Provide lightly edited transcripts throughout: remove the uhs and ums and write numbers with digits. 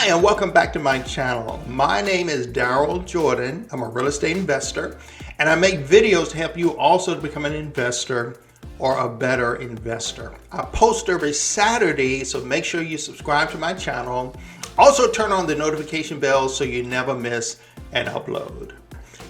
Hi, and welcome back to my channel. My name is Darrell Jordan. I'm a real estate investor, and I make videos to help you also to become an investor or a better investor. I post every Saturday, so make sure you subscribe to my channel. Also turn on the notification bell so you never miss an upload.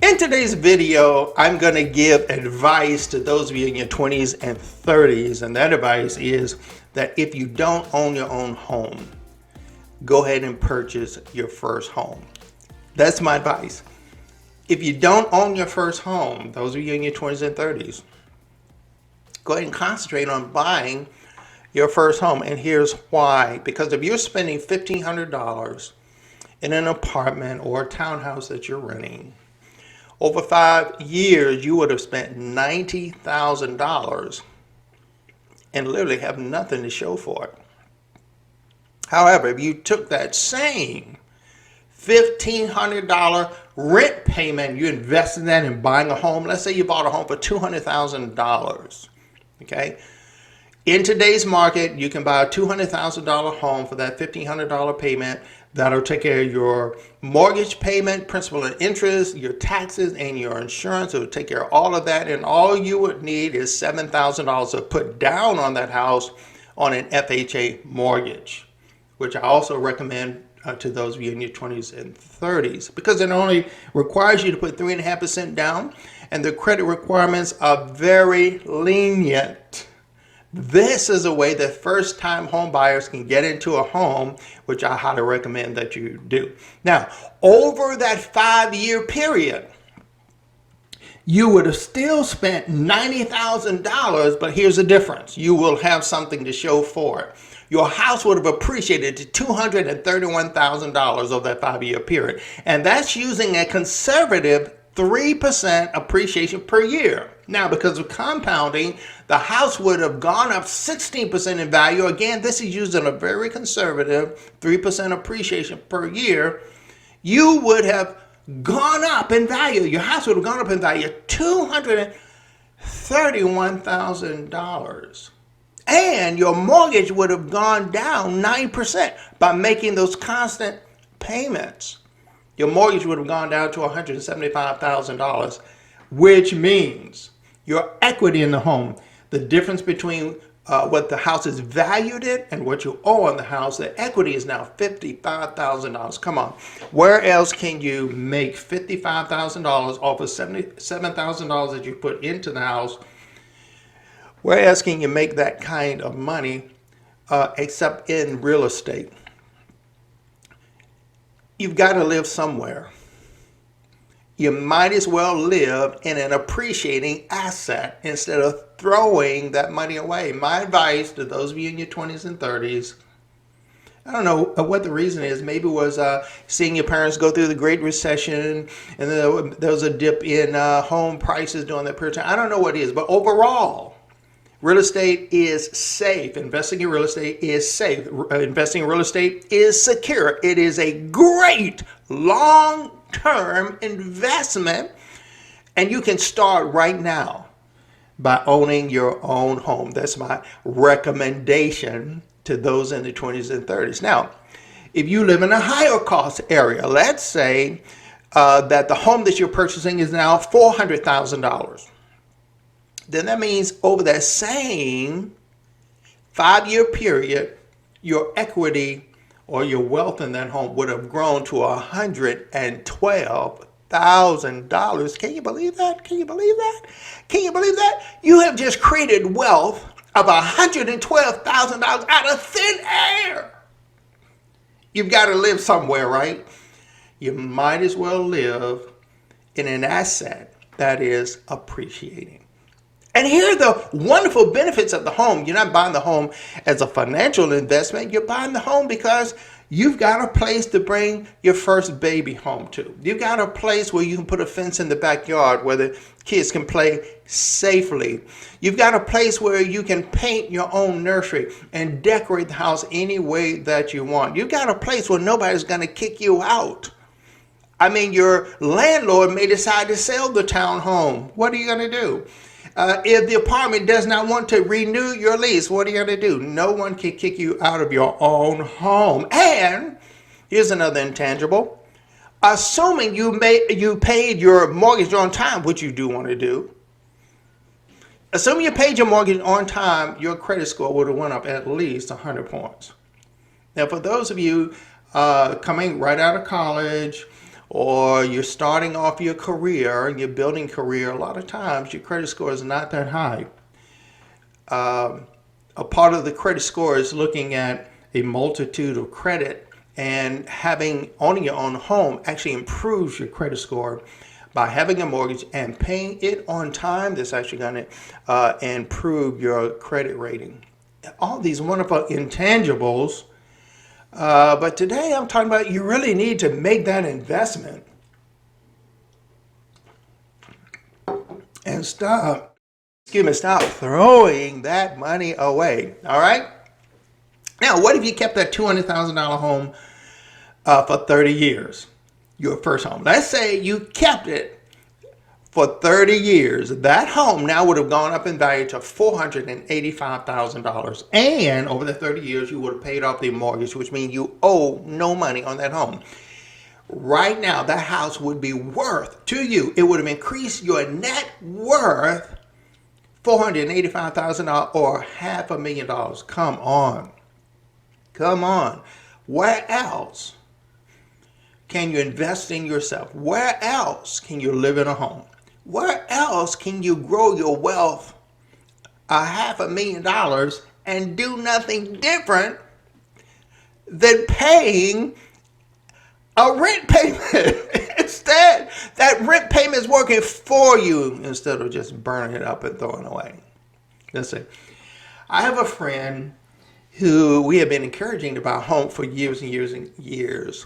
In today's video, I'm going to give advice to those of you in your 20s and 30s, and that advice is that if you don't own your own home, go ahead and purchase your first home. That's my advice. If you don't own your first home, those of you in your 20s and 30s, go ahead and concentrate on buying your first home. And here's why. Because if you're spending $1,500 in an apartment or a townhouse that you're renting, over 5 years, you would have spent $90,000 and literally have nothing to show for it. However, if you took that same $1,500 rent payment, you invested that in buying a home, let's say you bought a home for $200,000, okay? In today's market, you can buy a $200,000 home for that $1,500 payment. That'll take care of your mortgage payment, principal and interest, your taxes, and your insurance. It'll take care of all of that, and all you would need is $7,000 to put down on that house on an FHA mortgage, which I also recommend to those of you in your 20s and 30s, because it only requires you to put 3.5% down, and the credit requirements are very lenient. This is a way that first-time home buyers can get into a home, which I highly recommend that you do. Now, over that 5-year period, you would have still spent $90,000, but here's the difference. You will have something to show for it. Your house would have appreciated to $231,000 over that 5-year period. And that's using a conservative 3% appreciation per year. Now, because of compounding, the house would have gone up 16% in value. Again, this is using a very conservative 3% appreciation per year. You would have gone up in value. Your house would have gone up in value $231,000. And your mortgage would have gone down 9% by making those constant payments. Your mortgage would have gone down to $175,000, which means your equity in the home, the difference between what the house is valued at and what you owe on the house, the equity is now $55,000. Come on. Where else can you make $55,000 off of $77,000 that you put into the house? Where else can you make that kind of money except in real estate? You've got to live somewhere. You might as well live in an appreciating asset instead of throwing that money away. My advice to those of you in your 20s and 30s, I don't know what the reason is. Maybe it was seeing your parents go through the Great Recession, and then there was a dip in home prices during that period of time. I don't know what it is, but overall, real estate is safe. Investing in real estate is safe. Investing in real estate is secure. It is a great long-term investment, and you can start right now by owning your own home. That's my recommendation to those in the 20s and 30s. Now, if you live in a higher cost area, let's say that the home that you're purchasing is now $400,000. Then that means over that same 5-year period, your equity or your wealth in that home would have grown to $112,000. Can you believe that? Can you believe that? Can you believe that? You have just created wealth of $112,000 out of thin air. You've got to live somewhere, right? You might as well live in an asset that is appreciating. And here are the wonderful benefits of the home. You're not buying the home as a financial investment. You're buying the home because you've got a place to bring your first baby home to. You've got a place where you can put a fence in the backyard where the kids can play safely. You've got a place where you can paint your own nursery and decorate the house any way that you want. You've got a place where nobody's going to kick you out. I mean, your landlord may decide to sell the town home. What are you going to do? If the apartment does not want to renew your lease, what are you going to do? No one can kick you out of your own home. And Here's another intangible. Assuming you paid your mortgage on time, which you do want to do. Assuming you paid your mortgage on time, your credit score would have went up at least 100 points. Now, for those of you coming right out of college, or you're starting off your career, your building career, a lot of times your credit score is not that high. A part of the credit score is looking at a multitude of credit, and owning your own home actually improves your credit score. By having a mortgage and paying it on time, that's actually going to improve your credit rating. All these wonderful intangibles. But today I'm talking about you really need to make that investment and stop throwing that money away. All right. Now, what if you kept that $200,000 home for 30 years? Your first home. Let's say you kept it for 30 years. That home now would have gone up in value to $485,000. And over the 30 years, you would have paid off the mortgage, which means you owe no money on that home. Right now, that house would be worth to you, it would have increased your net worth $485,000 or $500,000. Come on. Come on. Where else can you invest in yourself? Where else can you live in a home? Where else can you grow your wealth $500,000 and do nothing different than paying a rent payment? Instead, that rent payment is working for you instead of just burning it up and throwing it away. Let's see. I have a friend who we have been encouraging to buy a home for years and years and years.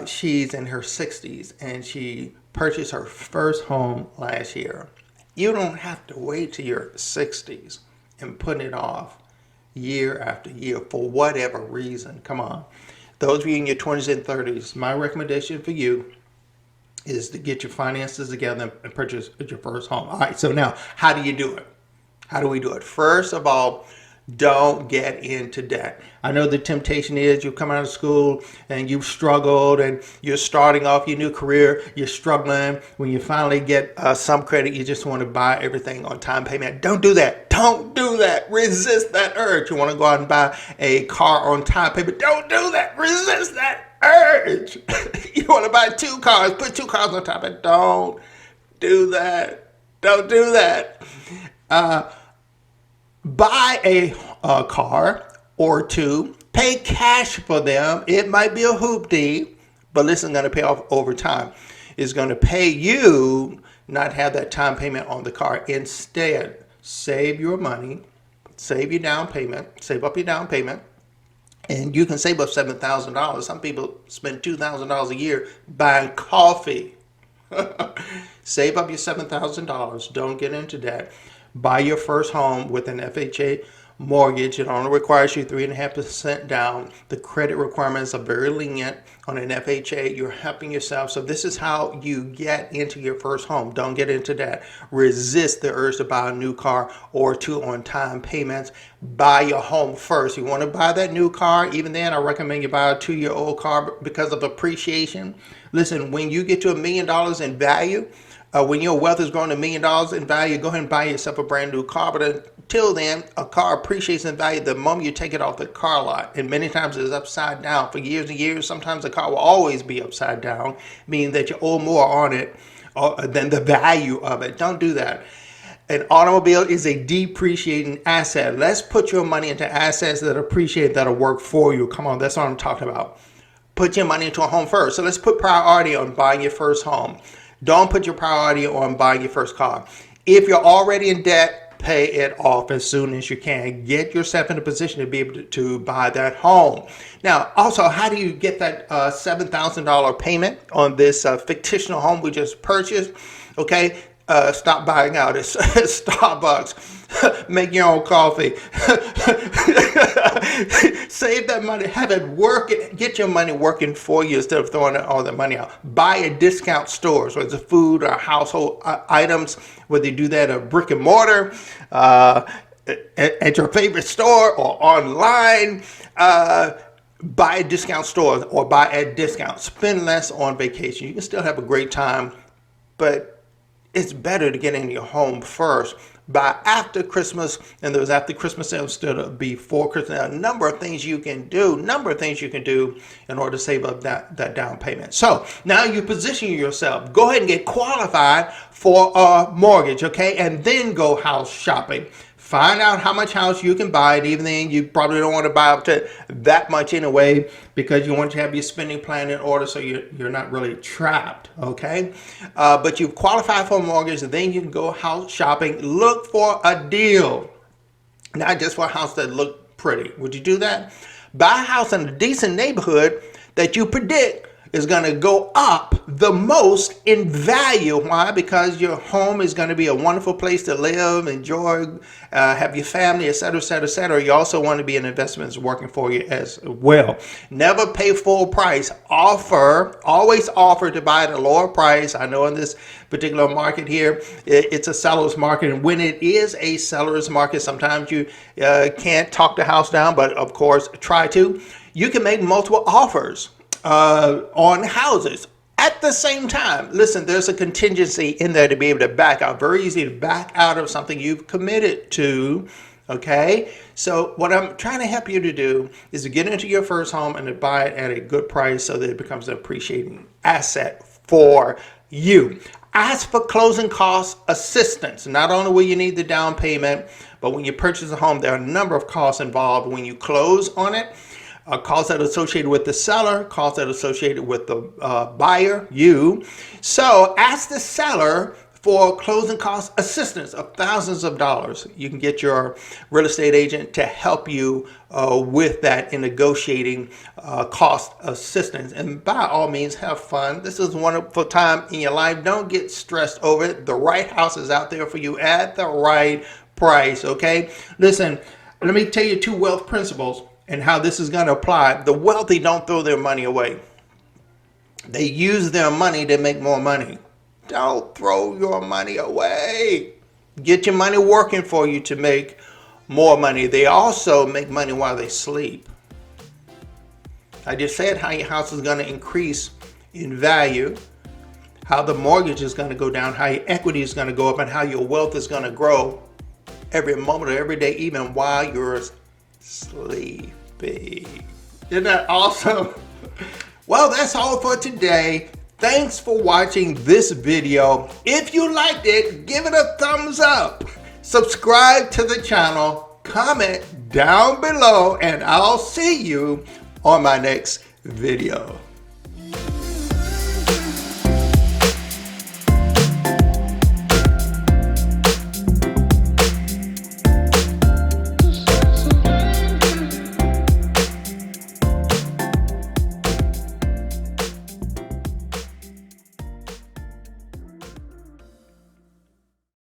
She's in her 60s and she purchased her first home last year. You don't have to wait till your 60s and put it off year after year for whatever reason. Come on. Those of you in your 20s and 30s, my recommendation for you is to get your finances together and purchase your first home. All right, so now, how do you do it? How do we do it? First of all, don't get into debt. I know the temptation is you come out of school and you've struggled and you're starting off your new career, you're struggling. When you finally get some credit, you just want to buy everything on time payment. Don't do that. Don't do that. Resist that urge. You want to go out and buy a car on time payment. Don't do that. Resist that urge. You want to buy 2 cars, put 2 cars on time payment. Don't do that. Don't do that. Buy a car or 2, pay cash for them. It might be a hoopty, but listen, going to pay off over time. It's going to pay you not have that time payment on the car. Instead, save your money, save your down payment, save up your down payment, and you can save up $7,000. Some people spend $2,000 a year buying coffee. Save up your $7,000. Don't get into debt. Buy your first home with an FHA mortgage. It only requires you 3.5% down. The credit requirements are very lenient on an FHA. You're helping yourself. So this is how you get into your first home. Don't get into debt. Resist the urge to buy a new car or 2 on-time payments. Buy your home first. You want to buy that new car, even then I recommend you buy a 2-year-old car because of appreciation. Listen, when you get to $1 million in value, when your wealth is growing $1 million in value, go ahead and buy yourself a brand new car. But until then, a car appreciates in value the moment you take it off the car lot. And many times it's upside down for years and years. Sometimes the car will always be upside down, meaning that you owe more on it than the value of it. Don't do that. An automobile is a depreciating asset. Let's put your money into assets that appreciate, that'll work for you. Come on, that's what I'm talking about. Put your money into a home first. So let's put priority on buying your first home. Don't put your priority on buying your first car. If you're already in debt, pay it off as soon as you can. Get yourself in a position to be able to buy that home. Now, also, how do you get that $7,000 payment on this fictional home we just purchased? Okay, stop buying out at Starbucks. Make your own coffee. Save that money. Have it work. Get your money working for you instead of throwing all the money out. Buy at discount stores, whether it's food or household items, whether you do that at brick and mortar, at your favorite store or online. buy at discount stores or buy at discount. Spend less on vacation. You can still have a great time, but it's better to get in your home first. Buy after Christmas, and those after Christmas sales instead of before Christmas. A number of things you can do, in order to save up that down payment. So now you position yourself. Go ahead and get qualified for a mortgage, okay? And then go house shopping. Find out how much house you can buy. And even then, you probably don't want to buy up to that much anyway, because you want to have your spending plan in order so you're not really trapped, okay? But you've qualified for a mortgage, and then you can go house shopping. Look for a deal, not just for a house that look pretty. Would you do that? Buy a house in a decent neighborhood that you predict is going to go up the most in value. Why? Because your home is going to be a wonderful place to live, enjoy, have your family, etc., etc., etc. You also want to be an investment that's working for you as well. Never pay full price. Always offer to buy at a lower price. I know in this particular market here, it's a seller's market. And when it is a seller's market, sometimes you can't talk the house down, but of course, try to. You can make multiple offers on houses at the same time. Listen, there's a contingency in there to be able to back out. Very easy to back out of something you've committed to. Okay, so what I'm trying to help you to do is to get into your first home and to buy it at a good price so that it becomes an appreciating asset for you. Ask for closing cost assistance. Not only will you need the down payment, but when you purchase a home, there are a number of costs involved when you close on it. Costs that are associated with the seller, costs that are associated with the buyer, you. So ask the seller for closing cost assistance of thousands of dollars. You can get your real estate agent to help you with that in negotiating cost assistance. And by all means, have fun. This is a wonderful time in your life. Don't get stressed over it. The right house is out there for you at the right price, okay? Listen, let me tell you two wealth principles and how this is going to apply. The wealthy don't throw their money away. They use their money to make more money. Don't throw your money away. Get your money working for you to make more money. They also make money while they sleep. I just said how your house is going to increase in value, how the mortgage is going to go down, how your equity is going to go up, and how your wealth is going to grow every moment of every day, even while you're sleepy. Isn't that awesome? Well, that's all for today. Thanks for watching this video. If you liked it, give it a thumbs up. Subscribe to the channel, comment down below, and I'll see you on my next video.